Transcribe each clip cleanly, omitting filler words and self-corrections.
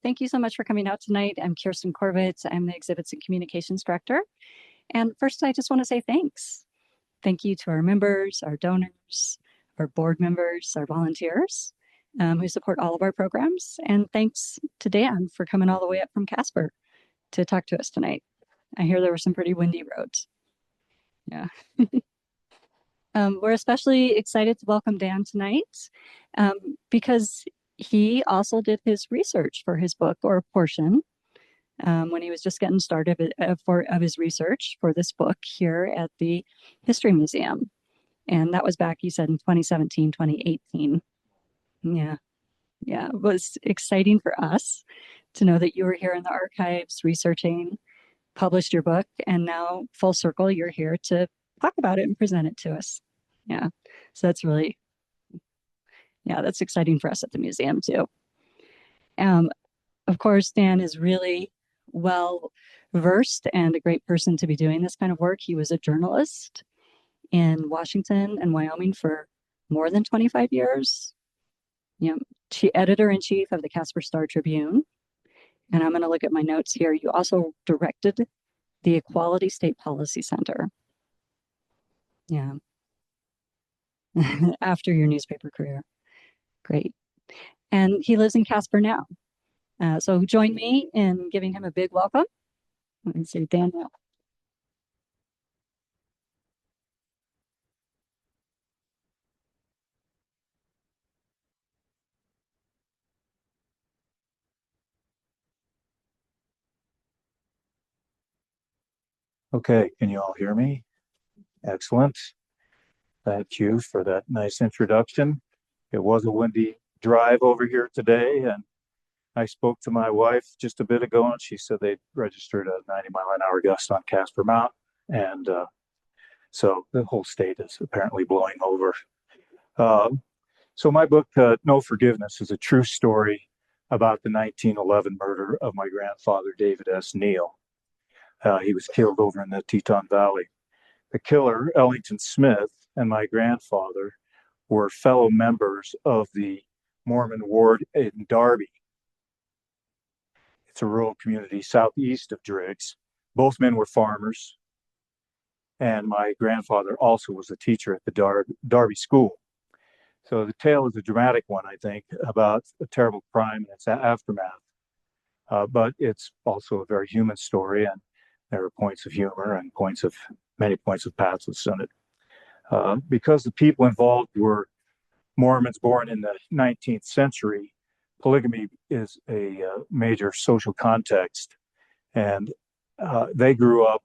Thank you so much for coming out tonight. I'm Kirsten Corvitz. I'm the Exhibits and Communications Director. And first, I just want to say thanks. Thank you to our members, our donors, our board members, our volunteers who support all of our programs. And thanks to Dan for coming all the way up from Casper to talk to us tonight. I hear there were some pretty windy roads. Yeah. We're especially excited to welcome Dan tonight because he also did his research for his book, or a portion, when he was just getting started of his research for this book here at the History Museum. And that was back, you said, in 2017, 2018. Yeah. It was exciting for us to know that you were here in the archives researching, published your book, and now full circle, you're here to talk about it and present it to us. Yeah. So that's really, that's exciting for us at the museum too. Of course, Dan is really well versed and a great person to be doing this kind of work. He was a journalist in Washington and Wyoming for more than 25 years. Editor-in-chief of the Casper Star Tribune. And I'm going to look at my notes here. You also directed the Equality State Policy Center. Yeah. After your newspaper career. Great. And he lives in Casper now. So join me in giving him a big welcome. Let me see, Dan Neal. Okay, can you all hear me? Excellent. Thank you for that nice introduction. It was a windy drive over here today, and I spoke to my wife just a bit ago, and she said they registered a 90-mile-an-hour gust on Casper Mountain, and so the whole state is apparently blowing over. So my book, No Forgiveness, is a true story about the 1911 murder of my grandfather, David S. Neal. He was killed over in the Teton Valley. The killer, Ellington Smith, and my grandfather were fellow members of the Mormon ward in Darby. It's a rural community southeast of Driggs. Both men were farmers, and my grandfather also was a teacher at the Darby School. So the tale is a dramatic one, I think, about a terrible crime and its aftermath. But it's also a very human story, and there are points of humor and many points of pathos in it. Because the people involved were Mormons born in the 19th century, polygamy is a major social context. And they grew up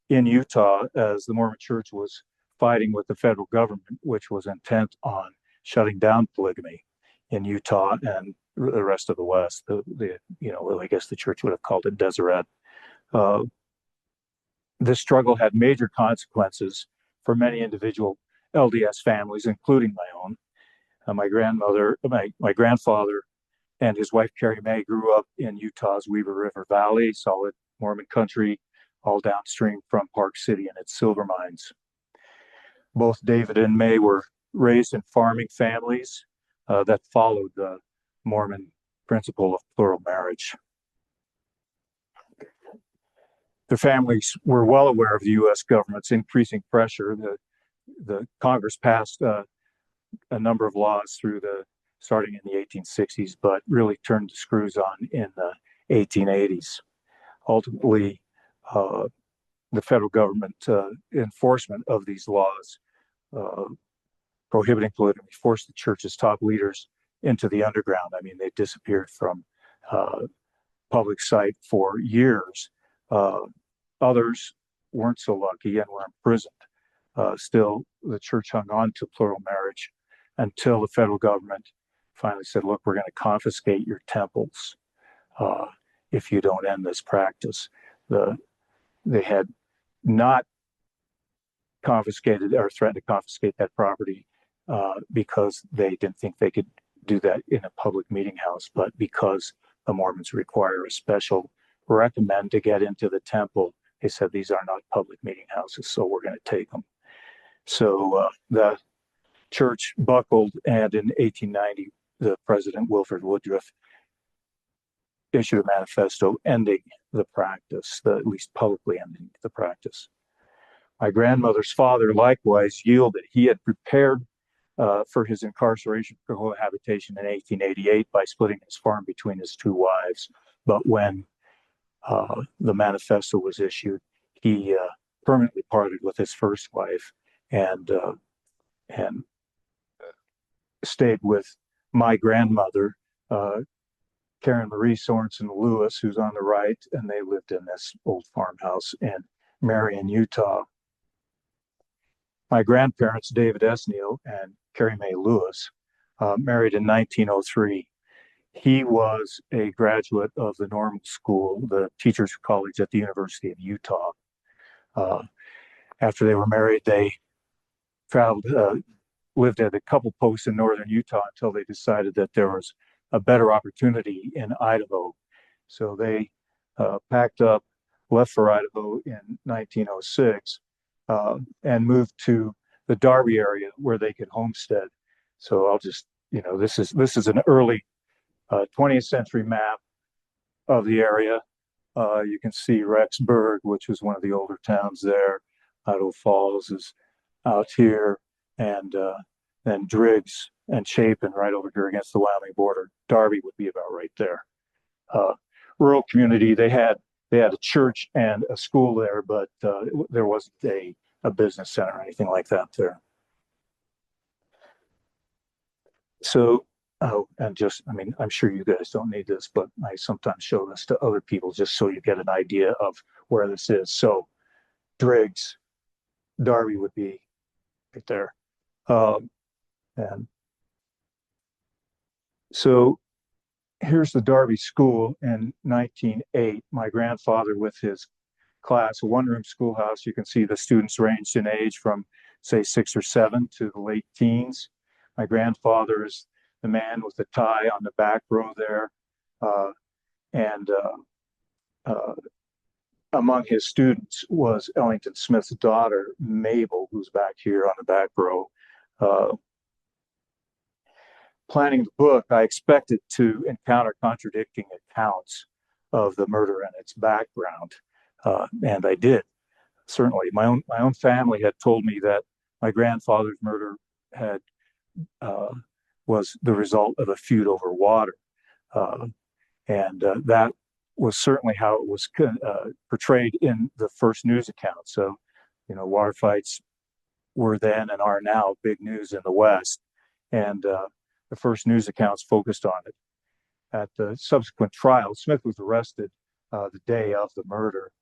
in Utah as the Mormon Church was fighting with the federal government, which was intent on shutting down polygamy in Utah and the rest of the West. I guess the church would have called it Deseret. This struggle had major consequences for many individual LDS families, including my own. My grandfather and his wife, Carrie Mae, grew up in Utah's Weaver River Valley, solid Mormon country, all downstream from Park City and its silver mines. Both David and Mae were raised in farming families that followed the Mormon principle of plural marriage. Their families were well aware of the U.S. government's increasing pressure. The Congress passed a number of laws starting in the 1860s, but really turned the screws on in the 1880s. Ultimately, the federal government enforcement of these laws prohibiting polygamy forced the church's top leaders into the underground. I mean, they disappeared from public sight for years. Others weren't so lucky and were imprisoned. Still, the church hung on to plural marriage until the federal government finally said, look, we're going to confiscate your temples if you don't end this practice. They had not confiscated or threatened to confiscate that property because they didn't think they could do that in a public meeting house, but because the Mormons require a special recommend to get into the temple, they said these are not public meeting houses, so we're going to take them. So the church buckled, and in 1890, the president, Wilford Woodruff, issued a manifesto ending the practice, at least publicly ending the practice. My grandmother's father likewise yielded. He had prepared for his incarceration for cohabitation in 1888 by splitting his farm between his two wives. But when the manifesto was issued, he permanently parted with his first wife and stayed with my grandmother, Karen Marie Sorensen Lewis, who's on the right, and they lived in this old farmhouse in Marion, Utah. My grandparents, David S. Neal and Carrie Mae Lewis, married in 1903. He was a graduate of the normal school, the teachers college at the University of Utah. After they were married, they traveled, lived at a couple posts in northern Utah until they decided that there was a better opportunity in Idaho. So they packed up, left for Idaho in 1906, and moved to the Darby area where they could homestead. So I'll just, this is an early 20th century map of the area. You can see Rexburg, which was one of the older towns there. Idaho Falls is out here, and then Driggs and Chapin right over here against the Wyoming border. Darby would be about right there. Rural community. They had a church and a school there, but there wasn't a business center or anything like that there. So, and just, I mean, I'm sure you guys don't need this, but I sometimes show this to other people just so you get an idea of where this is. So, Driggs, Darby would be right there. And so here's the Darby School in 1908. My grandfather with his class, a one-room schoolhouse. You can see the students ranged in age from, say, 6 or 7 to the late teens. My grandfather is the man with the tie on the back row there. And among his students was Ellington Smith's daughter, Mabel, who's back here on the back row. Planning the book, I expected to encounter contradicting accounts of the murder and its background, and I did. Certainly, my own family had told me that my grandfather's murder had was the result of a feud over water, and that was certainly how it was portrayed in the first news account. So, water fights were then and are now big news in the West, and the first news accounts focused on it. At the subsequent trial, Smith was arrested the day of the murder.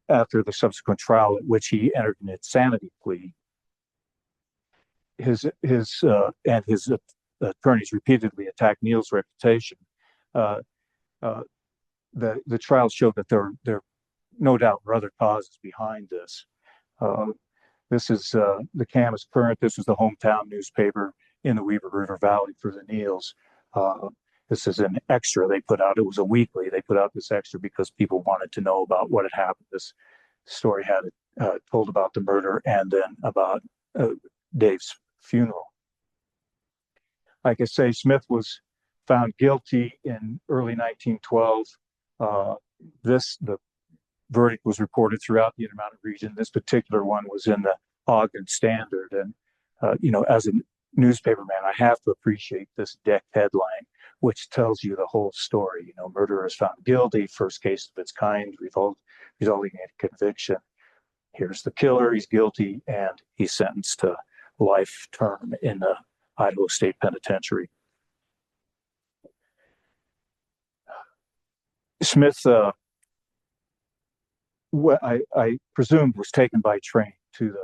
After the subsequent trial, at which he entered an insanity plea, his attorneys repeatedly attacked Neal's reputation. The trial showed that there no doubt were other causes behind this. This is the Camas Current. This was the hometown newspaper in the Weaver River Valley for the Neals. This is an extra they put out. It was a weekly. They put out this extra because people wanted to know about what had happened. This story had told about the murder and then about Dave's funeral. Like I say, Smith was found guilty in early 1912. The verdict was reported throughout the Intermountain region. This particular one was in the Ogden Standard. And, as a newspaperman, I have to appreciate this deck headline, which tells you the whole story. Murderer is found guilty, first case of its kind, resulting in a conviction. Here's the killer, he's guilty, and he's sentenced to life term in the Idaho State Penitentiary. Smith, I presumed, was taken by train to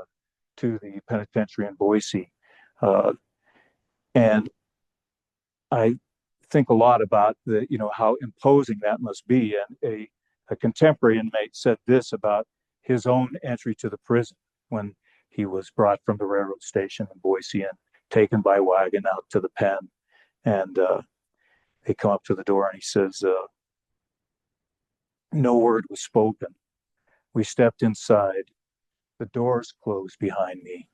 the penitentiary in Boise, and I think a lot about how imposing that must be. And a contemporary inmate said this about his own entry to the prison when he was brought from the railroad station in Boise and taken by wagon out to the pen. And they come up to the door and he says, no word was spoken. We stepped inside. The doors closed behind me.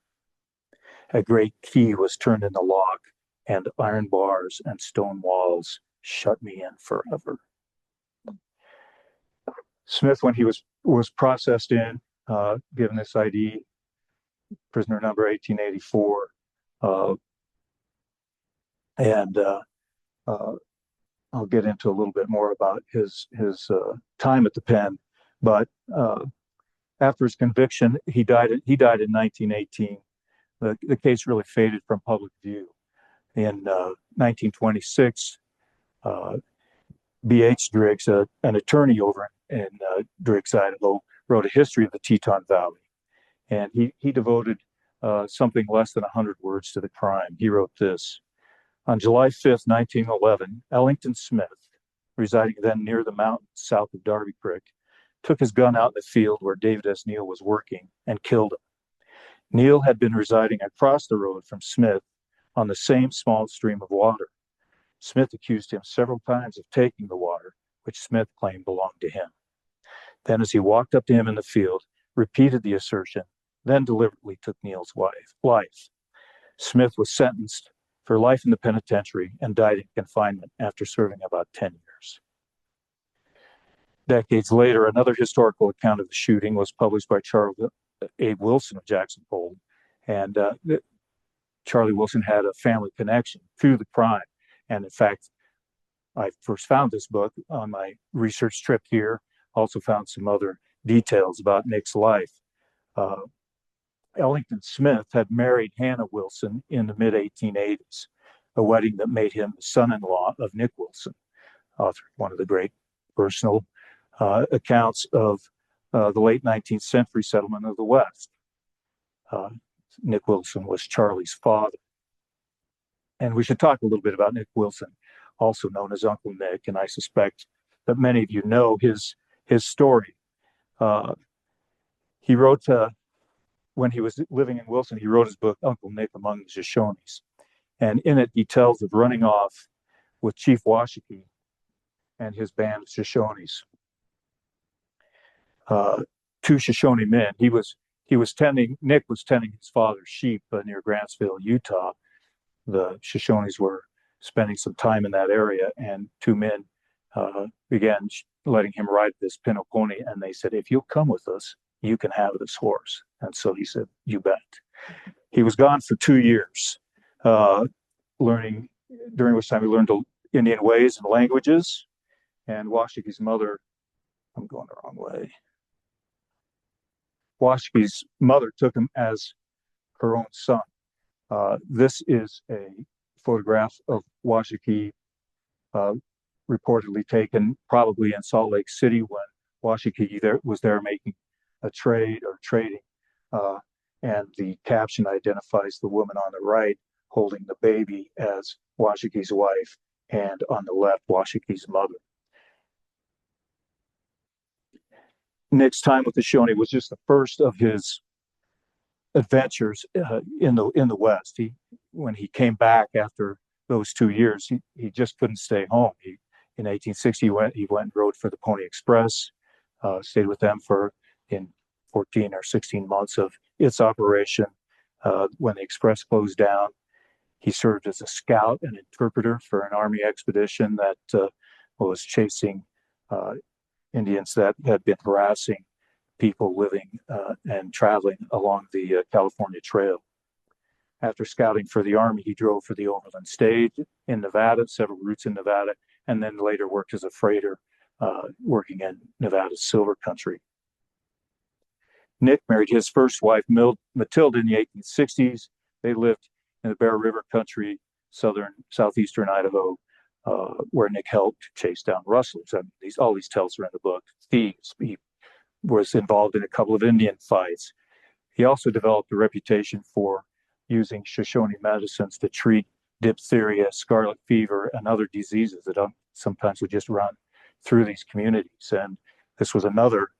A great key was turned in the lock, and iron bars and stone walls shut me in forever. Smith, when he was processed in, given this ID, prisoner number 1884, and I'll get into a little bit more about his time at the pen. But after his conviction, he died in 1918. The case really faded from public view. In 1926, B.H. Driggs, an attorney over in Driggs, Idaho, wrote a history of the Teton Valley. And he devoted something less than 100 words to the crime. He wrote this: on July 5th, 1911, Ellington Smith, residing then near the mountains south of Darby Creek, took his gun out in the field where David S. Neal was working and killed him. Neal had been residing across the road from Smith on the same small stream of water. Smith accused him several times of taking the water, which Smith claimed belonged to him. Then, as he walked up to him in the field, repeated the assertion, then deliberately took Neal's life. Smith was sentenced for life in the penitentiary and died in confinement after serving about 10 years. Decades later, another historical account of the shooting was published by Charles Abe Wilson of Jackson Polk, and Charlie Wilson had a family connection through the crime. And in fact, I first found this book on my research trip here, also found some other details about Nick's life. Ellington Smith had married Hannah Wilson in the mid-1880s, a wedding that made him the son-in-law of Nick Wilson, author of one of the great personal accounts of the late 19th century settlement of the West. Nick Wilson was Charlie's father. And we should talk a little bit about Nick Wilson, also known as Uncle Nick, and I suspect that many of you know his story. He wrote, when he was living in Wilson, he wrote his book, Uncle Nick Among the Shoshones. And in it, he tells of running off with Chief Washakie and his band of Shoshones. Two Shoshone men. Nick was tending his father's sheep near Grantsville, Utah. The Shoshones were spending some time in that area, and two men began letting him ride this pinto pony, and they said, if you'll come with us, you can have this horse. And so he said, you bet. He was gone for 2 years, during which time he learned Indian ways and languages. And Washakie's mother, I'm going the wrong way. Washakie's mother took him as her own son. This is a photograph of Washakie, reportedly taken probably in Salt Lake City when Washakie was there making a trade or trading. And the caption identifies the woman on the right holding the baby as Washakie's wife, and on the left, Washakie's mother. Nick's time with the Shoshone was just the first of his adventures in the West. When he came back after those 2 years, he just couldn't stay home. In 1860, he went and rode for the Pony Express, stayed with them in 14 or 16 months of its operation. When the Express closed down, he served as a scout and interpreter for an Army expedition that was chasing Indians that had been harassing people living and traveling along the California Trail. After scouting for the Army, he drove for the Overland Stage in Nevada, several routes in Nevada, and then later worked as a freighter, working in Nevada's silver country. Nick married his first wife, Matilda, in the 1860s. They lived in the Bear River country, southeastern Idaho, where Nick helped chase down rustlers. I mean, all these tales are in the book. Thieves. He was involved in a couple of Indian fights. He also developed a reputation for using Shoshone medicines to treat diphtheria, scarlet fever, and other diseases that sometimes would just run through these communities. And this was another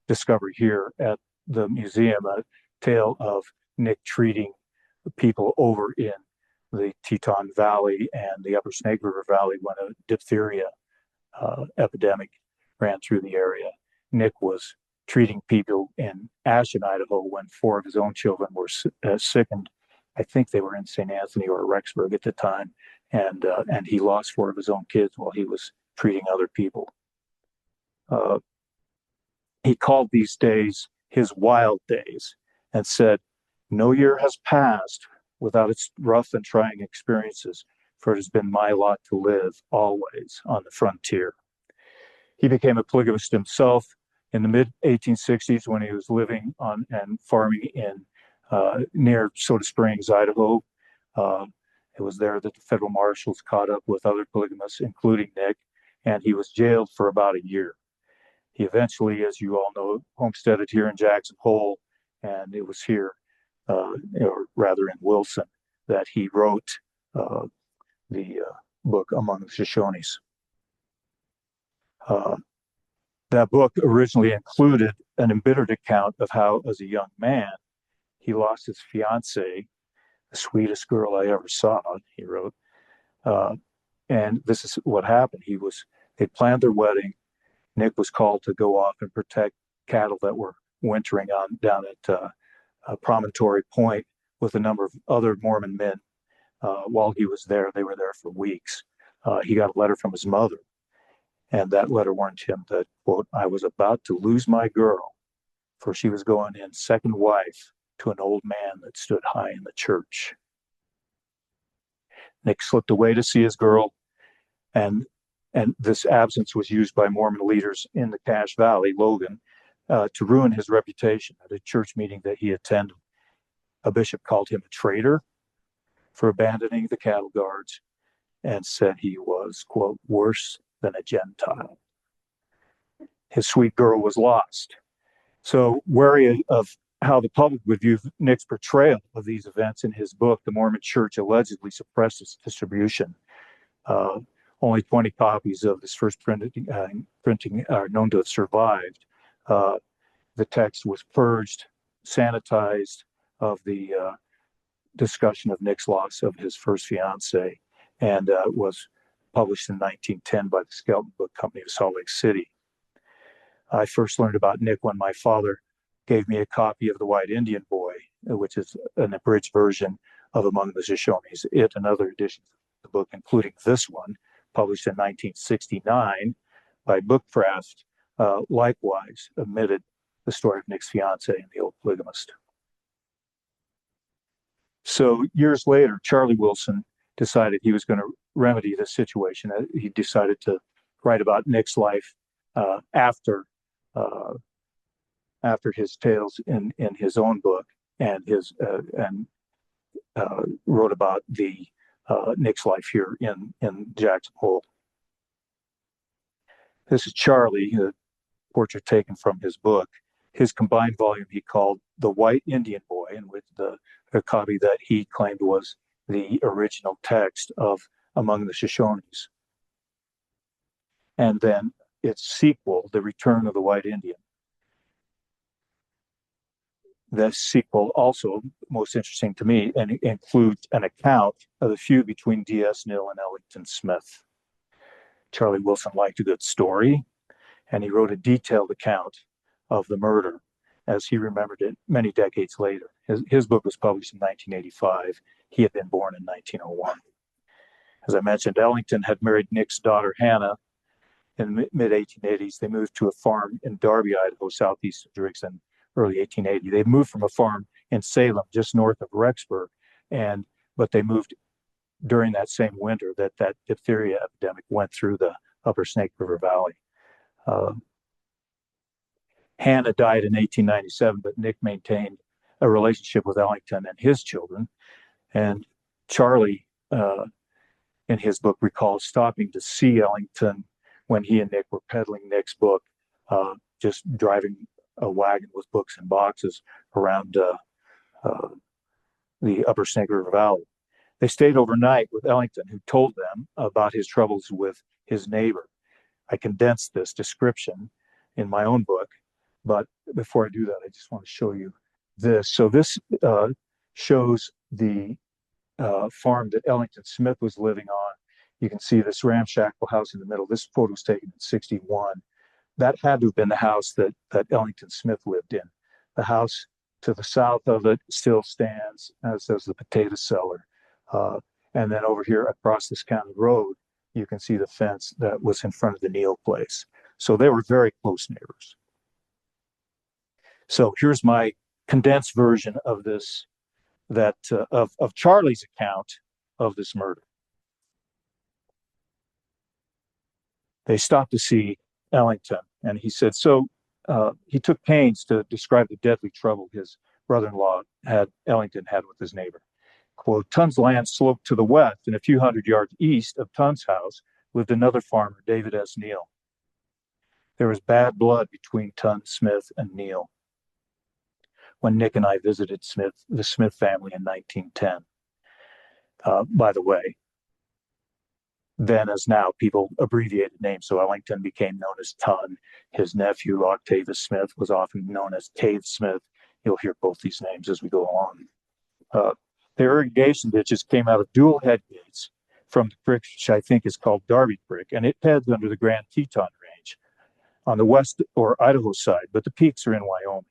discovery here at the museum, a tale of Nick treating people over in the Teton Valley and the Upper Snake River Valley when a diphtheria epidemic ran through the area. Nick was treating people in Ashland, Idaho, when 4 of his own children were sickened. I think they were in St. Anthony or Rexburg at the time, and he lost 4 of his own kids while he was treating other people. He called these days his wild days and said, "No year has passed without its rough and trying experiences, for it has been my lot to live always on the frontier." He became a polygamist himself in the mid-1860s when he was living on and farming in near Soda Springs, Idaho. It was there that the federal marshals caught up with other polygamists, including Nick, and he was jailed for about a year. He eventually, as you all know, homesteaded here in Jackson Hole, and it was here, or rather in Wilson, that he wrote the book Among the Shoshones. That book originally included an embittered account of how, as a young man, he lost his fiancée, the sweetest girl I ever saw, he wrote. And this is what happened. They planned their wedding. Nick was called to go off and protect cattle that were wintering down at Promontory Point with a number of other Mormon men. While he was there, they were there for weeks. He got a letter from his mother, and that letter warned him that, quote, "I was about to lose my girl, for she was going in second wife to an old man that stood high in the church." Nick slipped away to see his girl, and this absence was used by Mormon leaders in the Cache Valley, Logan, to ruin his reputation at a church meeting that he attended. A bishop called him a traitor for abandoning the cattle guards and said he was, quote, "worse than a Gentile." His sweet girl was lost. So, wary of how the public would view Nick's portrayal of these events in his book, the Mormon Church allegedly suppressed its distribution. Only 20 copies of this first printing are known to have survived. The text was purged, sanitized of the discussion of Nick's loss of his first fiancée, and was published in 1910 by the Skelton Book Company of Salt Lake City. I first learned about Nick when my father gave me a copy of The White Indian Boy, which is an abridged version of Among the Shoshones. It and other editions of the book, including this one, published in 1969 by Bookcraft, likewise omitted the story of Nick's fiancée and the old polygamist. So years later, Charlie Wilson decided he was going to remedy this situation. He decided to write about Nick's life after his tales in his own book, and wrote about the Nick's life here in Jackson Hole. This is Charlie, a portrait taken from his book. His combined volume he called The White Indian Boy, and with the copy that he claimed was the original text of Among the Shoshones. And then its sequel, The Return of the White Indian. This sequel, also most interesting to me, and includes an account of the feud between D.S. Neal and Ellington Smith. Charlie Wilson liked a good story, and he wrote a detailed account of the murder as he remembered it many decades later. His book was published in 1985. He had been born in 1901. As I mentioned, Ellington had married Nick's daughter, Hannah, in the mid-1880s. They moved to a farm in Darby, Idaho, southeast of Driggs in early 1880. They moved from a farm in Salem, just north of Rexburg, but they moved during that same winter that diphtheria epidemic went through the upper Snake River Valley. Hannah died in 1897, but Nick maintained a relationship with Ellington and his children. And Charlie, in his book, recalls stopping to see Ellington when he and Nick were peddling Nick's book, just driving a wagon with books and boxes around the upper Snake River Valley. They stayed overnight with Ellington, who told them about his troubles with his neighbor. I condensed this description in my own book, but before I do that, I just want to show you this. So this shows the farm that Ellington Smith was living on. You can see this ramshackle house in the middle. This photo was taken in 1961. That had to have been the house that Ellington Smith lived in. The house to the south of it still stands, as does the potato cellar. And then over here across this county road, you can see the fence that was in front of the Neal place. So they were very close neighbors. So here's my condensed version of this, of Charlie's account of this murder. They stopped to see Ellington, and he said, he took pains to describe the deadly trouble his brother-in-law Ellington had with his neighbor. Quote, Tunn's land sloped to the west, and a few hundred yards east of Tunn's house lived another farmer, David S. Neal. There was bad blood between Teton, Smith, and Neal when Nick and I visited the Smith family in 1910. By the way, then as now, people abbreviated names. So Ellington became known as Teton. His nephew, Octavius Smith, was often known as Cave Smith. You'll hear both these names as we go along. The irrigation ditches came out of dual head gates from the creek, which I think is called Darby Creek, and it heads under the Grand Teton Range on the west or Idaho side, but the peaks are in Wyoming.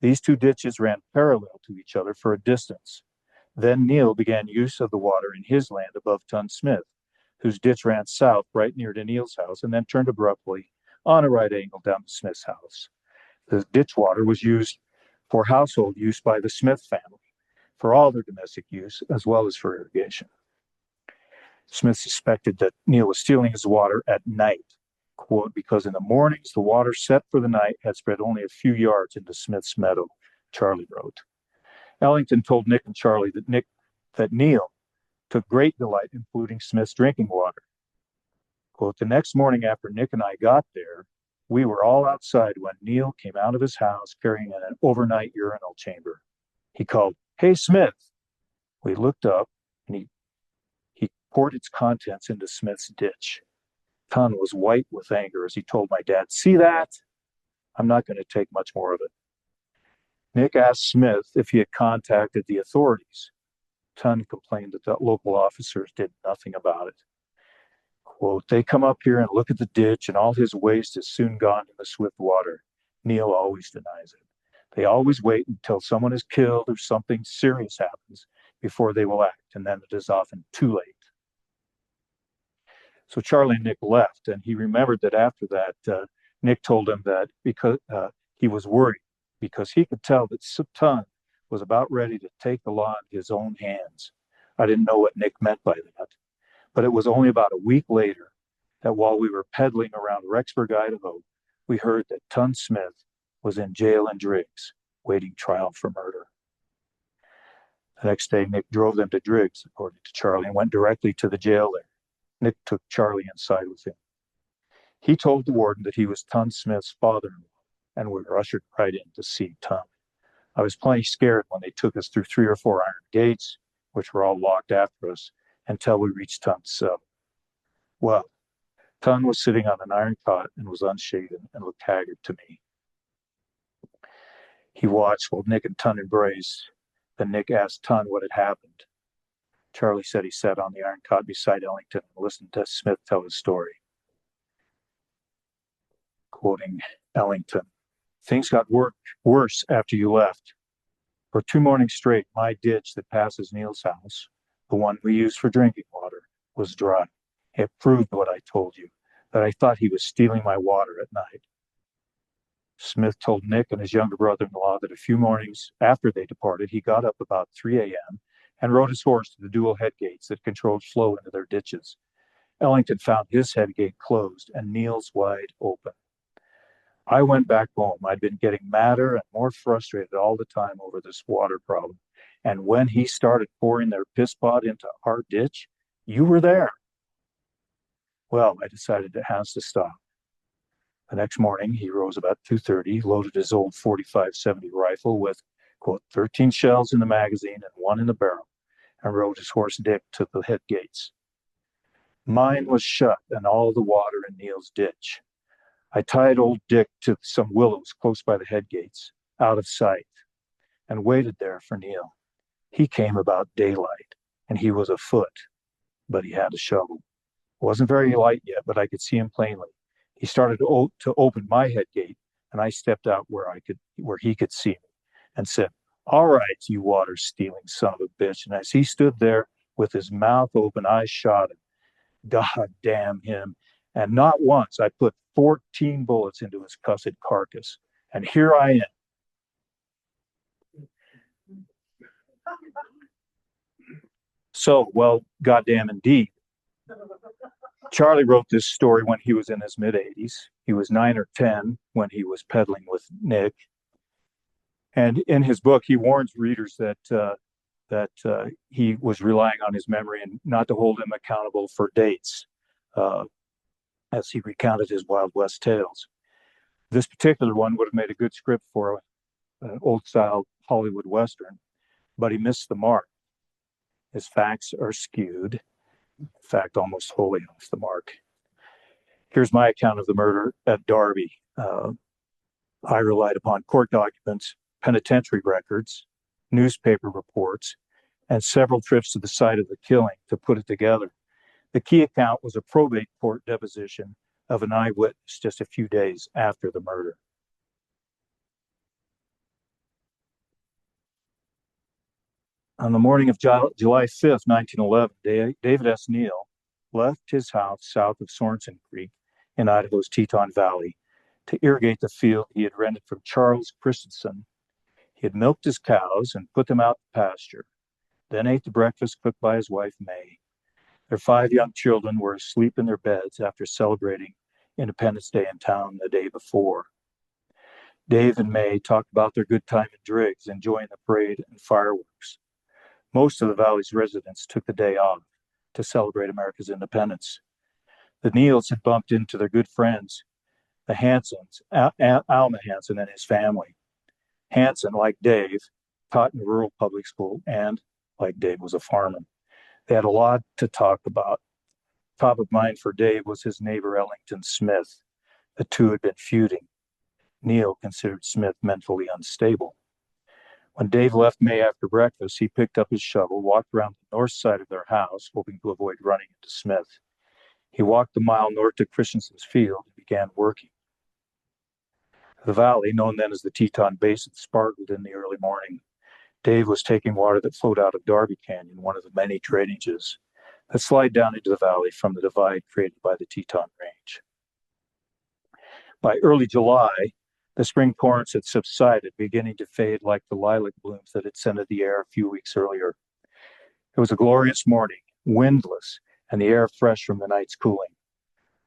These two ditches ran parallel to each other for a distance. Then Neal began use of the water in his land above Teton Smith, whose ditch ran south right near to Neal's house and then turned abruptly on a right angle down to Smith's house. The ditch water was used for household use by the Smith family, for all their domestic use, as well as for irrigation. Smith suspected that Neal was stealing his water at night, quote, because in the mornings the water set for the night had spread only a few yards into Smith's meadow, Charlie wrote. Ellington told Nick and Charlie that Neal took great delight in polluting Smith's drinking water. Quote, the next morning after Nick and I got there, we were all outside when Neal came out of his house carrying an overnight urinal chamber. He called, hey, Smith. We looked up, and he poured its contents into Smith's ditch. Teton was white with anger as he told my dad, see that? I'm not going to take much more of it. Nick asked Smith if he had contacted the authorities. Teton complained that the local officers did nothing about it. Quote, they come up here and look at the ditch, and all his waste is soon gone in the swift water. Neal always denies it. They always wait until someone is killed or something serious happens before they will act, and then it is often too late. So Charlie and Nick left, and he remembered that after that, Nick told him that because he was worried, because he could tell that Teton was about ready to take the law in his own hands. I didn't know what Nick meant by that, but it was only about a week later that while we were pedaling around Rexburg, Idaho, we heard that Teton Smith was in jail in Driggs, waiting trial for murder. The next day, Nick drove them to Driggs, according to Charlie, and went directly to the jail there. Nick took Charlie inside with him. He told the warden that he was Teton Smith's father-in-law, and we were ushered right in to see Teton. I was plenty scared when they took us through 3 or 4 iron gates, which were all locked after us, until we reached Teton's cell. Well, Teton was sitting on an iron cot and was unshaven and looked haggard to me. He watched while Nick and Teton embraced. Then Nick asked Teton what had happened. Charlie said he sat on the iron cot beside Ellington and listened to Smith tell his story. Quoting Ellington, things got worse after you left. For 2 mornings straight, my ditch that passes Neal's house, the one we use for drinking water, was dry. It proved what I told you, that I thought he was stealing my water at night. Smith told Nick and his younger brother-in-law that a few mornings after they departed, he got up about 3 a.m. and rode his horse to the dual head gates that controlled flow into their ditches. Ellington found his head gate closed and Neal's wide open. I went back home. I'd been getting madder and more frustrated all the time over this water problem. And when he started pouring their piss pot into our ditch, you were there. Well, I decided it has to stop. The next morning, he rose about 2:30, loaded his old 45-70 rifle with, quote, 13 shells in the magazine and 1 in the barrel, and rode his horse Dick to the head gates. Mine was shut and all the water in Neal's ditch. I tied old Dick to some willows close by the head gates, out of sight, and waited there for Neal. He came about daylight, and he was afoot, but he had a shovel. It wasn't very light yet, but I could see him plainly. He started to open my head gate, and I stepped out where he could see me, and said, "All right, you water-stealing son of a bitch." And as he stood there with his mouth open. I shot him. God damn him. And not once. I put 14 bullets into his cussed carcass. And here I am. So, well, goddamn indeed. Charlie wrote this story when he was in his mid-80s. He was 9 or 10 when he was peddling with Nick. And in his book, he warns readers that he was relying on his memory and not to hold him accountable for dates as he recounted his Wild West tales. This particular one would have made a good script for an old-style Hollywood Western, but he missed the mark. His facts are skewed, in fact, almost wholly off the mark. Here's my account of the murder at Darby. I relied upon court documents, penitentiary records, newspaper reports, and several trips to the site of the killing to put it together. The key account was a probate court deposition of an eyewitness just a few days after the murder. On the morning of July 5th, 1911, David S. Neal left his house south of Sorensen Creek in Idaho's Teton Valley to irrigate the field he had rented from Charles Christensen. He had milked his cows and put them out to pasture, then ate the breakfast cooked by his wife, May. Their 5 young children were asleep in their beds after celebrating Independence Day in town the day before. Dave and May talked about their good time in Driggs, enjoying the parade and fireworks. Most of the valley's residents took the day off to celebrate America's independence. The Neals had bumped into their good friends, the Hansons, Alma Hanson and his family. Hanson, like Dave, taught in a rural public school and, like Dave, was a farmer. They had a lot to talk about. Top of mind for Dave was his neighbor, Ellington Smith. The two had been feuding. Neal considered Smith mentally unstable. When Dave left May after breakfast, he picked up his shovel, walked around the north side of their house, hoping to avoid running into Smith. He walked the mile north to Christensen's field and began working. The valley, known then as the Teton Basin, sparkled in the early morning. Dave was taking water that flowed out of Darby Canyon, one of the many drainages that slide down into the valley from the divide created by the Teton Range. By early July, the spring torrents had subsided, beginning to fade like the lilac blooms that had scented the air a few weeks earlier. It was a glorious morning, windless, and the air fresh from the night's cooling.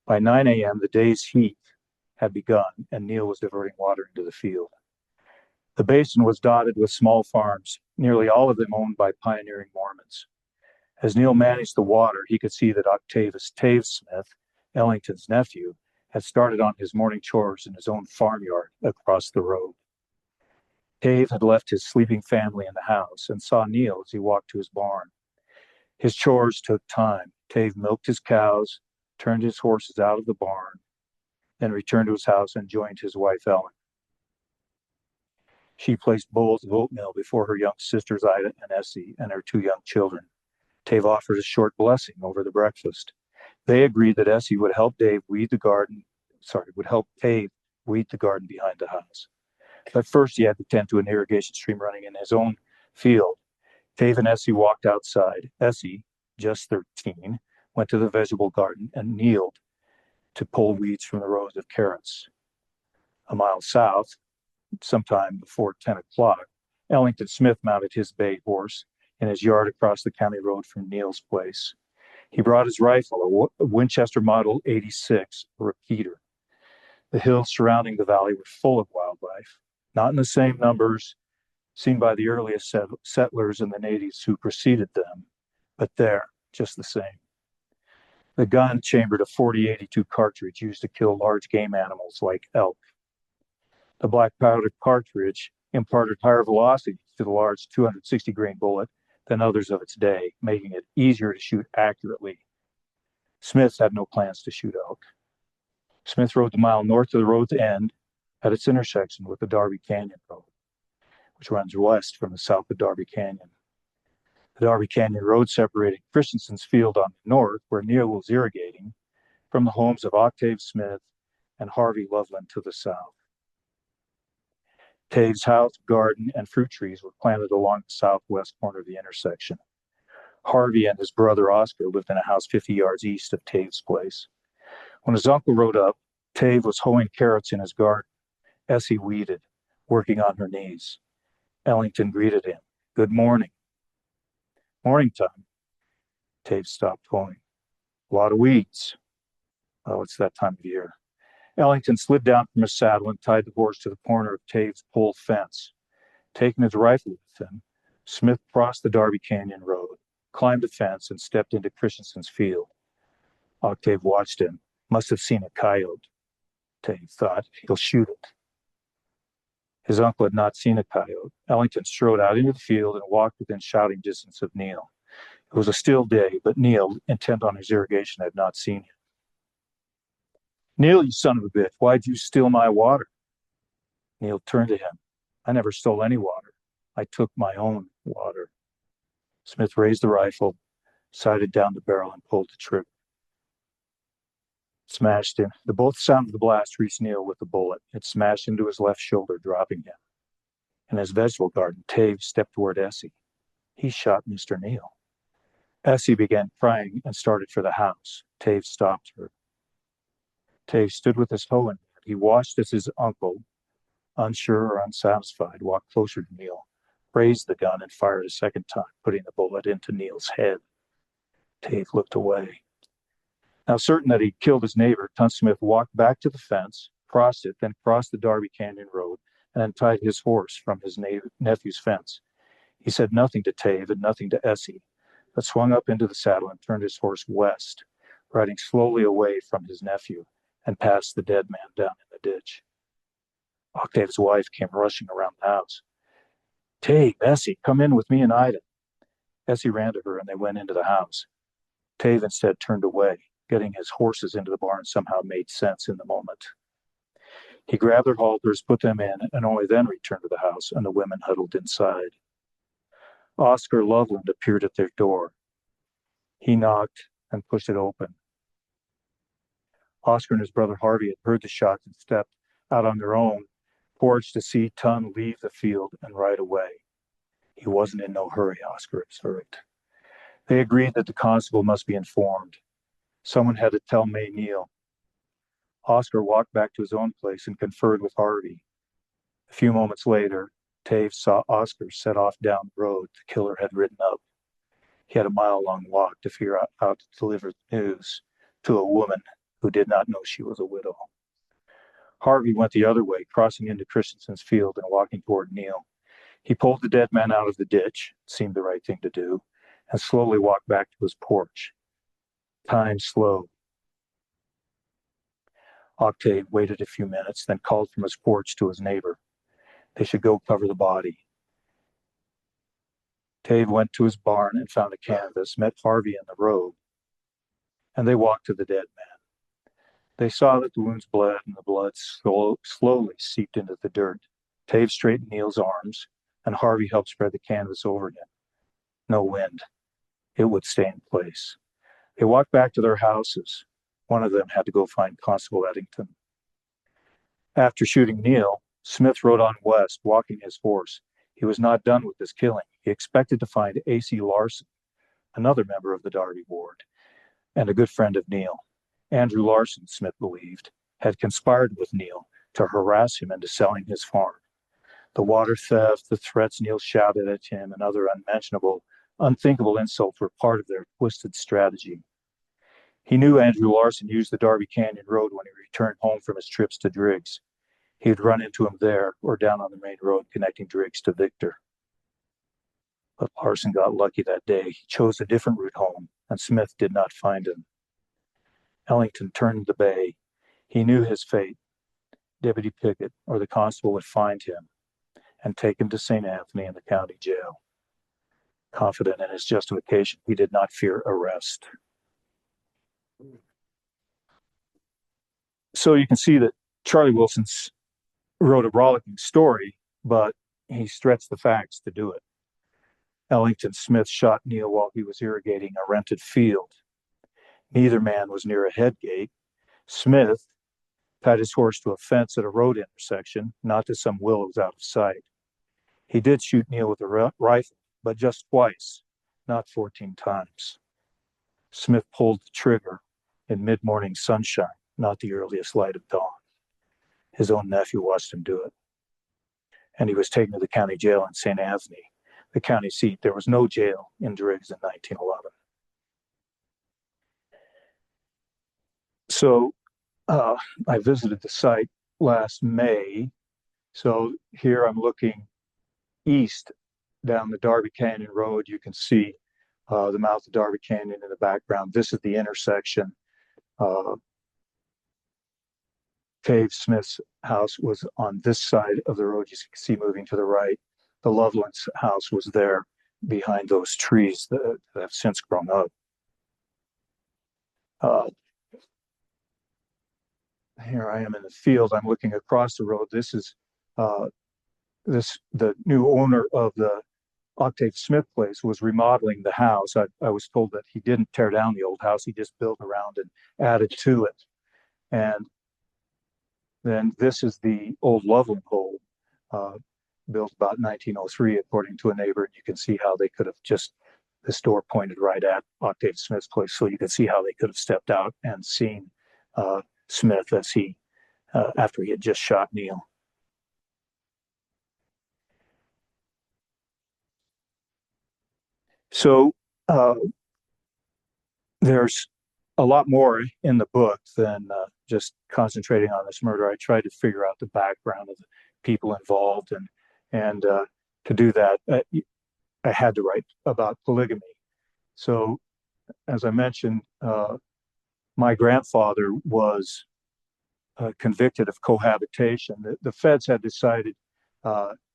By 9 a.m., the day's heat had begun, and Neal was diverting water into the field. The basin was dotted with small farms, nearly all of them owned by pioneering Mormons. As Neal managed the water, he could see that Octavius Tave Smith, Ellington's nephew, had started on his morning chores in his own farmyard across the road. Tave had left his sleeping family in the house and saw Neal as he walked to his barn. His chores took time. Tave milked his cows, turned his horses out of the barn, then returned to his house and joined his wife, Ellen. She placed bowls of oatmeal before her young sisters, Ida and Essie, and her 2 young children. Tave offered a short blessing over the breakfast. They agreed that Essie would help Tave weed the garden behind the house. But first he had to tend to an irrigation stream running in his own field. Tave and Essie walked outside. Essie, just 13, went to the vegetable garden and kneeled to pull weeds from the rows of carrots. A mile south, sometime before 10 o'clock, Ellington Smith mounted his bay horse in his yard across the county road from Neal's place. He brought his rifle, a Winchester Model 86 repeater. The hills surrounding the valley were full of wildlife, not in the same numbers seen by the earliest settlers and the natives who preceded them, but there, just the same. The gun chambered a .40-82 cartridge used to kill large game animals like elk. The black powder cartridge imparted higher velocity to the large 260-grain bullet than others of its day, making it easier to shoot accurately. Smith had no plans to shoot elk. Smith rode the mile north of the road's end at its intersection with the Darby Canyon Road, which runs west from the south of Darby Canyon. The Darby Canyon Road separated Christensen's field on the north, where Neal was irrigating, from the homes of Octave Smith and Harvey Loveland to the south. Tave's house, garden, and fruit trees were planted along the southwest corner of the intersection. Harvey and his brother Oscar lived in a house 50 yards east of Tave's place. When his uncle rode up, Tave was hoeing carrots in his garden. Essie weeded, working on her knees. Ellington greeted him. Good morning. Morning time. Tave stopped hoeing. A lot of weeds. Oh, it's that time of year. Ellington slid down from his saddle and tied the horse to the corner of Tave's pole fence. Taking his rifle with him, Smith crossed the Darby Canyon Road, climbed the fence, and stepped into Christensen's field. Octave watched him. Must have seen a coyote, Tave thought. He'll shoot it. His uncle had not seen a coyote. Ellington strode out into the field and walked within shouting distance of Neal. It was a still day, but Neal, intent on his irrigation, had not seen him. Neal, you son of a bitch, why'd you steal my water? Neal turned to him. I never stole any water. I took my own water. Smith raised the rifle, sighted down the barrel, and pulled the trigger. Smashed him. The bolt sound of the blast reached Neal with the bullet. It smashed into his left shoulder, dropping him. In his vegetable garden, Tave stepped toward Essie. He shot Mr. Neal. Essie began crying and started for the house. Tave stopped her. Tave stood with his hoe in hand. He watched as his uncle, unsure or unsatisfied, walked closer to Neal, raised the gun, and fired a second time, putting the bullet into Neal's head. Tave looked away. Now certain that he'd killed his neighbor, Teton Smith walked back to the fence, crossed it, then crossed the Darby Canyon Road, and untied his horse from his nephew's fence. He said nothing to Tave and nothing to Essie, but swung up into the saddle and turned his horse west, riding slowly away from his nephew and past the dead man down in the ditch. Octave's wife came rushing around the house. Tave, Essie, come in with me and Ida. Essie ran to her and they went into the house. Tave instead turned away. Getting his horses into the barn somehow made sense in the moment. He grabbed their halters, put them in, and only then returned to the house, and the women huddled inside. Oscar Loveland appeared at their door. He knocked and pushed it open. Oscar and his brother Harvey had heard the shots and stepped out on their own porch to see Ton leave the field and ride away. He wasn't in no hurry, Oscar observed. They agreed that the constable must be informed. Someone had to tell May Neal. Oscar walked back to his own place and conferred with Harvey. A few moments later, Tave saw Oscar set off down the road the killer had ridden up. He had a mile-long walk to figure out how to deliver the news to a woman who did not know she was a widow. Harvey went the other way, crossing into Christensen's field and walking toward Neal. He pulled the dead man out of the ditch, seemed the right thing to do, and slowly walked back to his porch. Time slowed. Octave waited a few minutes, then called from his porch to his neighbor. They should go cover the body. Tave went to his barn and found a canvas, met Harvey in the road, and they walked to the dead man. They saw that the wounds bled and the blood slowly seeped into the dirt. Tave straightened Neal's arms, and Harvey helped spread the canvas over him. No wind. It would stay in place. They walked back to their houses. One of them had to go find Constable Ellington. After shooting Neal, Smith rode on west, walking his horse. He was not done with his killing. He expected to find A.C. Larson, another member of the Darby ward, and a good friend of Neal. Andrew Larson, Smith believed, had conspired with Neal to harass him into selling his farm. The water theft, the threats Neal shouted at him, and other unmentionable, unthinkable insults were part of their twisted strategy. He knew Andrew Larson used the Darby Canyon Road when he returned home from his trips to Driggs. He'd run into him there or down on the main road connecting Driggs to Victor. But Larson got lucky that day. He chose a different route home, and Smith did not find him. Ellington turned the bay. He knew his fate. Deputy Pickett or the constable would find him and take him to St. Anthony in the county jail. Confident in his justification, he did not fear arrest. So you can see that Charlie Wilson wrote a rollicking story, but he stretched the facts to do it. Ellington Smith shot Neal while he was irrigating a rented field. Neither man was near a head gate. Smith tied his horse to a fence at a road intersection, not to some willows out of sight. He did shoot Neal with a rifle, but just twice, not 14 times. Smith pulled the trigger in mid-morning sunshine, not the earliest light of dawn. His own nephew watched him do it. And he was taken to the county jail in St. Anthony, the county seat. There was no jail in Driggs in 1911. So I visited the site last May. So here I'm looking east down the Darby Canyon Road. You can see the mouth of Darby Canyon in the background. This is the intersection. Cave Smith's house was on this side of the road. You can see moving to the right. The Loveland's house was there behind those trees that have since grown up. Here I am in the field. I'm looking across the road. This is the new owner of the Octave Smith place was remodeling the house. I was told that he didn't tear down the old house. He just built around and added to it. And then this is the old Loveland home, built about 1903, according to a neighbor. You can see how they could have just, this door pointed right at Octave Smith's place. So you can see how they could have stepped out and seen Smith as he, after he had just shot Neal. So there's a lot more in the book than just concentrating on this murder. I tried to figure out the background of the people involved, and to do that, I had to write about polygamy. So, as I mentioned, my grandfather was convicted of cohabitation. The feds had decided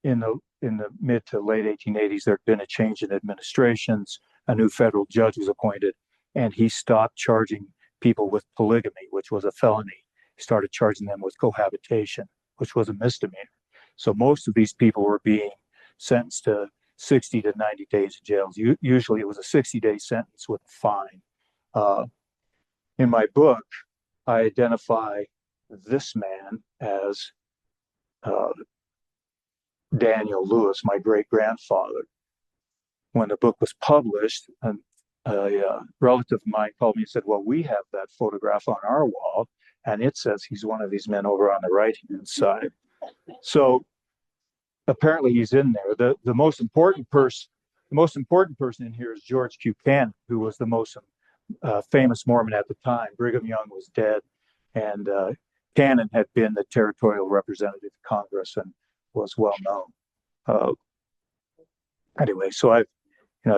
in the mid to late 1880s there had been a change in administrations. A new federal judge was appointed, and he stopped charging people with polygamy, which was a felony. He started charging them with cohabitation, which was a misdemeanor. So most of these people were being sentenced to 60 to 90 days in jail. Usually it was a 60-day sentence with a fine. In my book, I identify this man as Daniel Lewis, my great-grandfather. When the book was published, a relative of mine called me and said, well, we have that photograph on our wall, and it says he's one of these men over on the right-hand side. So apparently he's in there. The most important person in here is George Q. Cannon, who was the most famous Mormon at the time. Brigham Young was dead, and Cannon had been the territorial representative to Congress and was well known. Anyway, so I've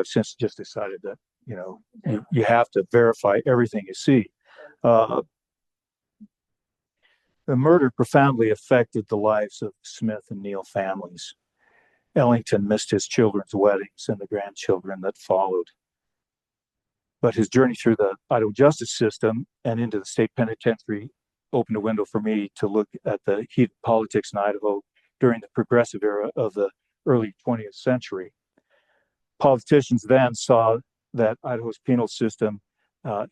since just decided that you have to verify everything you see. The murder profoundly affected the lives of Smith and Neal families. Ellington missed his children's weddings and the grandchildren that followed. But his journey through the Idaho justice system and into the state penitentiary opened a window for me to look at the heated politics in Idaho during the progressive era of the early 20th century. Politicians then saw that Idaho's penal system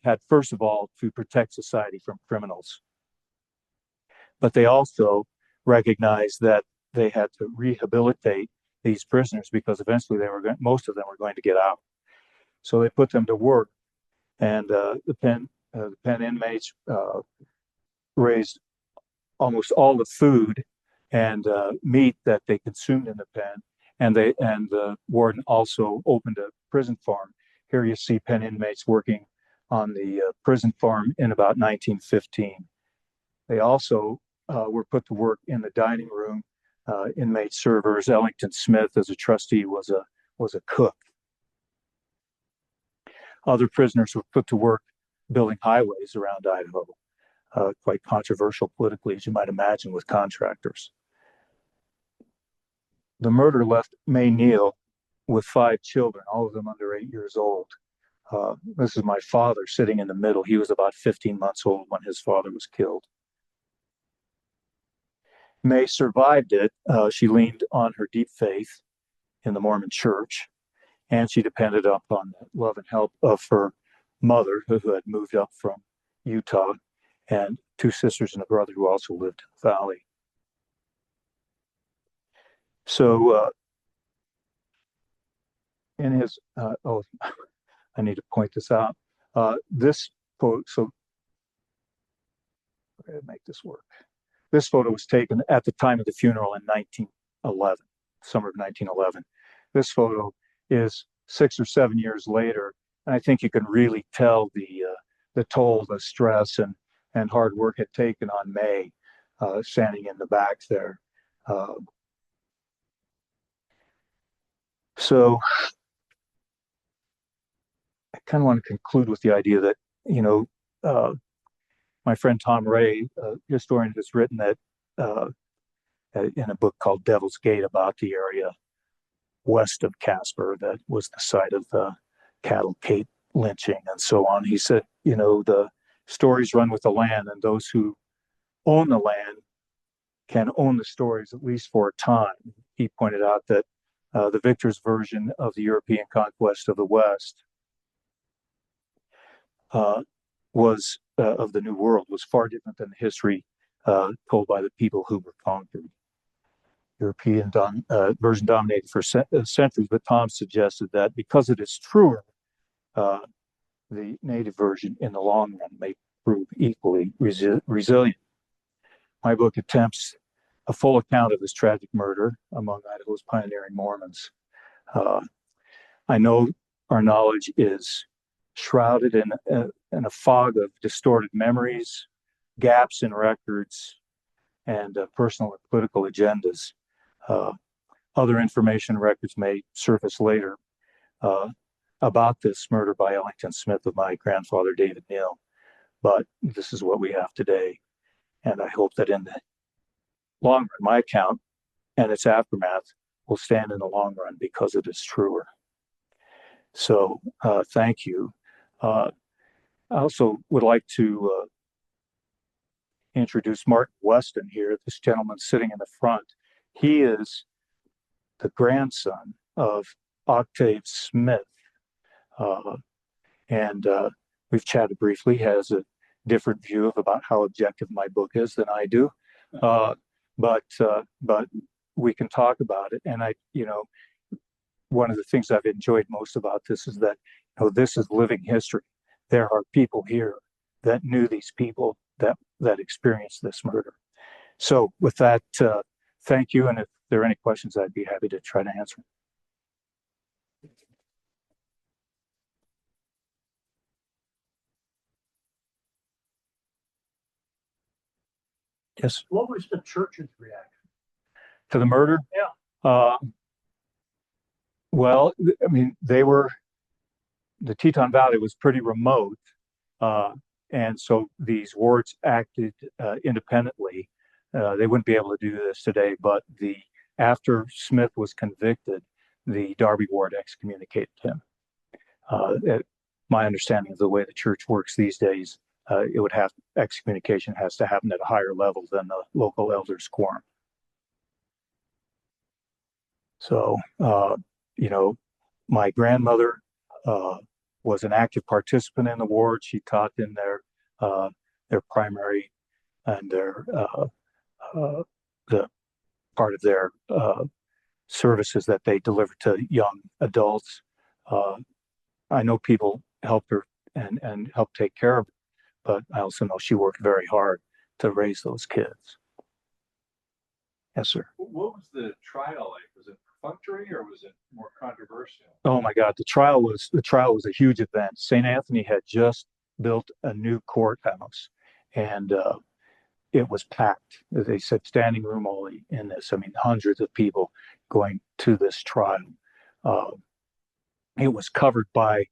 had, first of all, to protect society from criminals. But they also recognized that they had to rehabilitate these prisoners because eventually most of them were going to get out. So they put them to work, and the pen inmates raised almost all the food and meat that they consumed in the pen, and the warden also opened a prison farm. Here you see pen inmates working on the prison farm in about 1915. They also were put to work in the dining room. Inmate servers. Ellington Smith, as a trustee, was a cook. Other prisoners were put to work building highways around Idaho. Quite controversial politically, as you might imagine, with contractors. The murder left May Neal with 5 children, all of them under 8 years old. This is my father sitting in the middle. He was about 15 months old when his father was killed. May survived it. She leaned on her deep faith in the Mormon church, and she depended upon the love and help of her mother, who had moved up from Utah, and 2 sisters and a brother who also lived in the valley. So in his, oh, I need to point this out. This photo, so I'm going to make this work. This photo was taken at the time of the funeral in 1911, summer of 1911. This photo is 6 or 7 years later, and I think you can really tell the toll, the stress, and hard work had taken on May, standing in the back there. So I kind of want to conclude with the idea that, you know, my friend Tom Ray, a historian, has written that in a book called Devil's Gate about the area west of Casper that was the site of the cattle Kate lynching and so on. He said, you know, the stories run with the land, and those who own the land can own the stories at least for a time. He pointed out that the victor's version of the European conquest of the West was of the New World was far different than the history told by the people who were conquered. European version dominated for centuries, but Tom suggested that because it is truer, the native version in the long run may prove equally resilient. My book attempts a full account of this tragic murder among Idaho's pioneering Mormons. I know our knowledge is shrouded in a fog of distorted memories, gaps in records, and personal and political agendas. Other information records may surface later about this murder by Ellington Smith of my grandfather, David Neal, but this is what we have today. And I hope that in the long run, my account and its aftermath will stand in the long run because it is truer. So thank you. I also would like to introduce Martin Weston here, this gentleman sitting in the front. He is the grandson of Octave Smith. And we've chatted briefly. He has a different view of about how objective my book is than I do. But we can talk about it. And one of the things I've enjoyed most about this is that, this is living history. There are people here that knew these people that experienced this murder. So with that, thank you. And if there are any questions, I'd be happy to try to answer. Yes. What was the church's reaction to the murder? Yeah. Well, I mean, the Teton Valley was pretty remote. And so these wards acted independently. They wouldn't be able to do this today, but after Smith was convicted, the Darby ward excommunicated him. My understanding of the way the church works these days, excommunication has to happen at a higher level than the local elders quorum. So, my grandmother was an active participant in the ward. She taught in their primary and the part of their services that they delivered to young adults. I know people helped her and helped take care of her, but I also know she worked very hard to raise those kids. Yes, sir. What was the trial like? Was it perfunctory or was it more controversial? Oh my God, the trial was a huge event. St. Anthony had just built a new courthouse, and it was packed. They said standing room only in this. I mean, hundreds of people going to this trial. It was covered by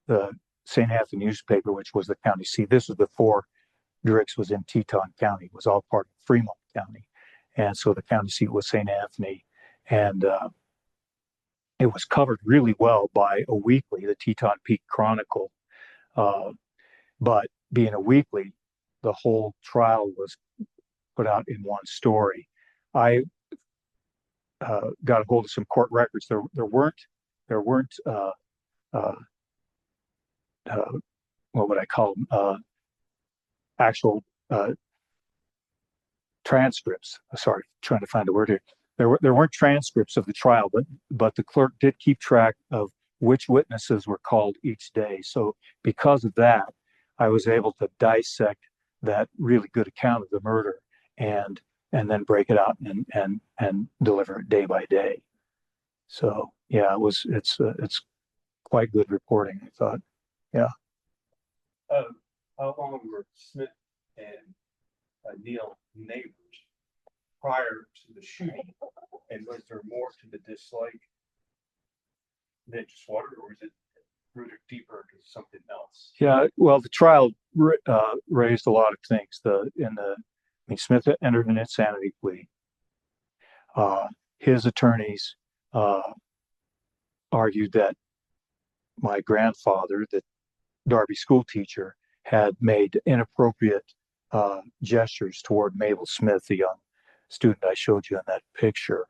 the St. Anthony newspaper, which was the county seat. This was before Drix was in Teton County. It was all part of Fremont County. And so the county seat was St. Anthony. And it was covered really well by a weekly, the Teton Peak Chronicle. But being a weekly, the whole trial was put out in one story. I got a hold of some court records. There weren't what would I call them? Actual transcripts. Sorry, trying to find a word here. There weren't transcripts of the trial, but the clerk did keep track of which witnesses were called each day. So because of that, I was able to dissect that really good account of the murder and then break it out and deliver it day by day. So yeah, it's quite good reporting, I thought. Yeah. How long were Smith and Neal neighbors prior to the shooting? And was there more to the dislike than just water, or was it rooted deeper into something else? Yeah, well, the trial raised a lot of things. Smith entered an insanity plea. His attorneys argued that my grandfather, the Darby school teacher, had made inappropriate gestures toward Mabel Smith, the young student I showed you in that picture.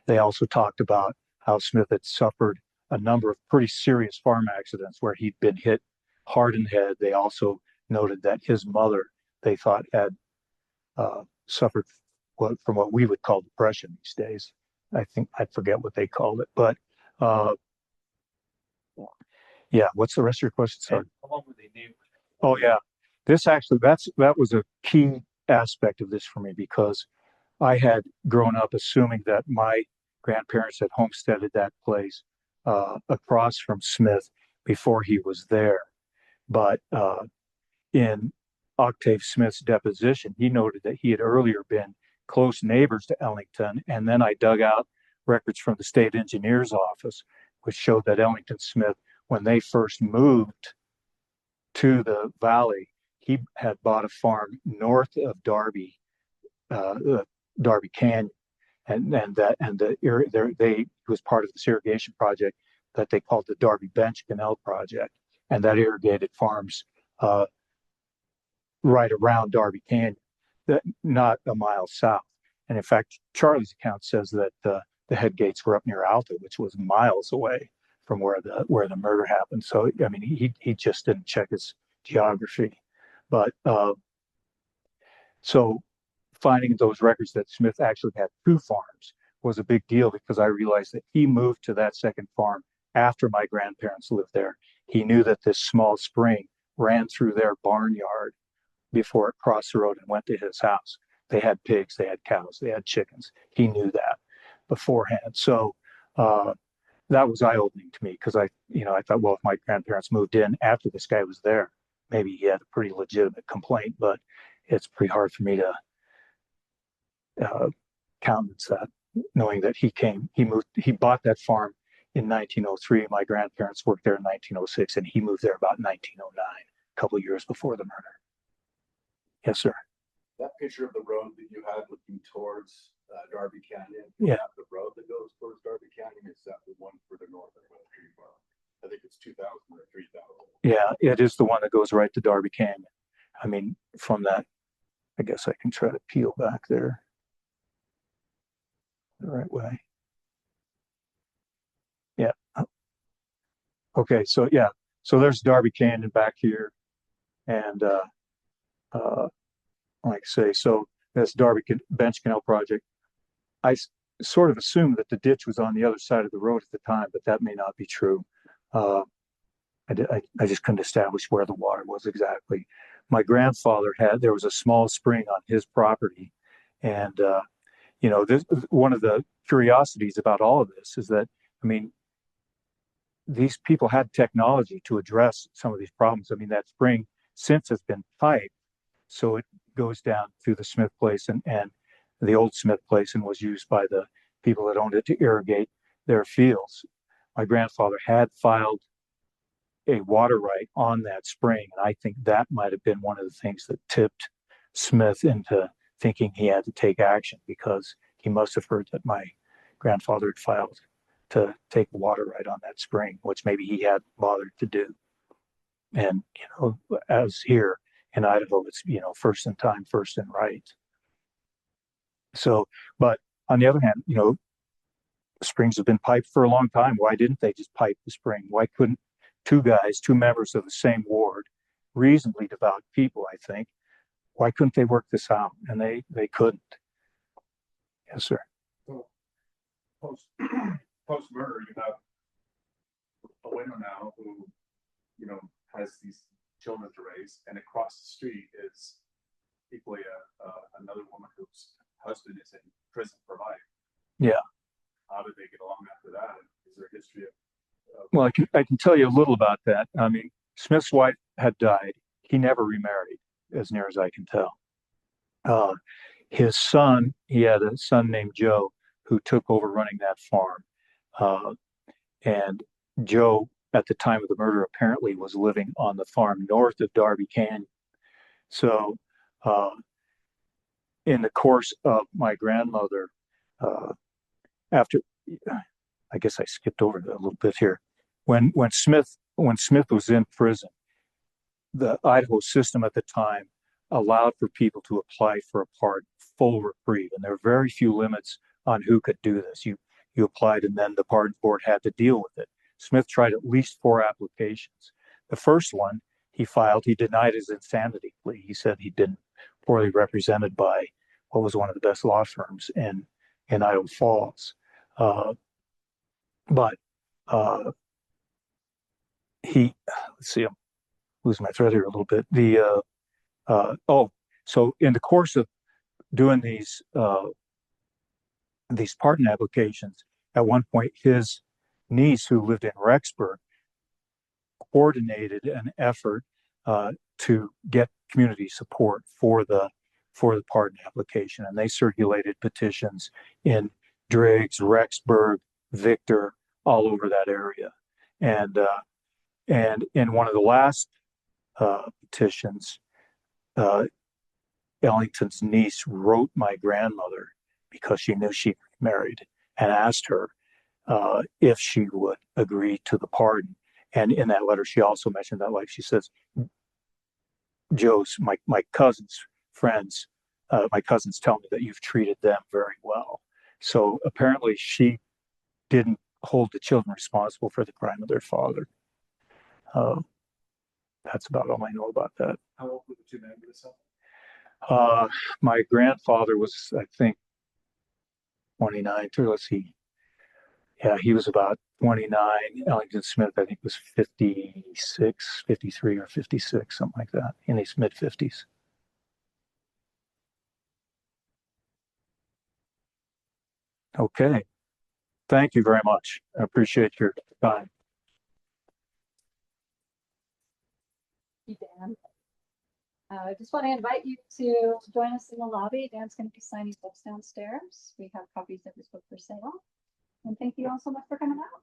They also talked about how Smith had suffered a number of pretty serious farm accidents where he'd been hit hard in the head. They also noted that his mother, they thought, had suffered from what we would call depression these days. I forget what they called it, but yeah. What's the rest of your question? Sorry. How long were they neighbors? Oh yeah, that was a key aspect of this for me, because I had grown up assuming that my grandparents had homesteaded that place across from Smith before he was there. But in Octave Smith's deposition, he noted that he had earlier been close neighbors to Ellington. And then I dug out records from the state engineer's office, which showed that Ellington Smith, when they first moved to the valley, he had bought a farm north of Darby, Darby Canyon, he was part of this irrigation project that they called the Darby Bench Canal Project, and that irrigated farms right around Darby Canyon, not a mile south. And in fact, Charlie's account says that the head gates were up near Alta, which was miles away from where the murder happened. So I mean, he just didn't check his geography. But so finding those records that Smith actually had two farms was a big deal, because I realized that he moved to that second farm after my grandparents lived there. He knew that this small spring ran through their barnyard before it crossed the road and went to his house. They had pigs, they had cows, they had chickens. He knew that beforehand. So that was eye-opening to me, because I thought, well, if my grandparents moved in after this guy was there, maybe he had a pretty legitimate complaint, but it's pretty hard for me to countenance that, knowing that he bought that farm in 1903. My grandparents worked there in 1906, and he moved there about 1909, a couple of years before the murder. Yes, sir. That picture of the road that you had looking towards Darby Canyon, Yeah. the road that goes towards Darby Canyon, is that the one further north of the tree farm? I think it's 2,000 or 3,000. Yeah, it is the one that goes right to Darby Canyon. I mean, from that, I guess I can try to peel back there the right way. Yeah. Okay, so yeah, so there's Darby Canyon back here, and like I say, so that's Darby Bench Canal Project. I sort of assumed that the ditch was on the other side of the road at the time, but that may not be true. I just couldn't establish where the water was exactly. My grandfather there was a small spring on his property. And, one of the curiosities about all of this is that, I mean, these people had technology to address some of these problems. I mean, that spring since has been piped, so it goes down through the Smith place and the old Smith place, and was used by the people that owned it to irrigate their fields. My grandfather had filed a water right on that spring, and I think that might have been one of the things that tipped Smith into thinking he had to take action, because he must have heard that my grandfather had filed to take a water right on that spring, which maybe he hadn't bothered to do. And as here in Idaho, it's first in time, first in right. So, but on the other hand, springs have been piped for a long time. Why didn't they just pipe the spring? Why couldn't two members of the same ward, reasonably devout people, I think, why couldn't they work this out? And they couldn't. Yes, sir. So, post-murder, you have a widow now who, you know, has these children to raise, and across the street is equally another woman whose husband is in prison for life. Yeah. How did they get along after that? Is there a history of Well, I can tell you a little about that. I mean, Smith's wife had died. He never remarried, as near as I can tell. His son, he had a son named Joe who took over running that farm. And Joe, at the time of the murder, apparently was living on the farm north of Darby Canyon. So, in the course of my grandmother, after, I guess I skipped over that a little bit here. When Smith was in prison, the Idaho system at the time allowed for people to apply for a pardon, full reprieve, and there were very few limits on who could do this. You applied, and then the pardon board had to deal with it. Smith tried at least 4 applications. The first one he filed, he denied his insanity plea. He said he'd been poorly represented by what was one of the best law firms in Idaho Falls. But let's see, I'm losing my thread here a little bit. So in the course of doing these pardon applications, at one point his niece, who lived in Rexburg, coordinated an effort to get community support for the pardon application, and they circulated petitions in Driggs, Rexburg, Victor, all over that area, and in one of the last petitions, Ellington's niece wrote my grandmother because she knew she'd married and asked her if she would agree to the pardon. And in that letter, she also mentioned that, like she says, Joe's, my cousin's friends, my cousins tell me that you've treated them very well. So apparently she didn't hold the children responsible for the crime of their father. That's about all I know about that. how old were the two men with this up? My grandfather was, I think, 29. Let's see. Yeah, he was about 29. Ellington Smith, I think, was 56, 53 or 56, something like that, in his mid 50s. Okay. Thank you very much. I appreciate your time. Thank you, Dan. I just want to invite you to join us in the lobby. Dan's going to be signing books downstairs. We have copies of his book for sale. And thank you all so much for coming out.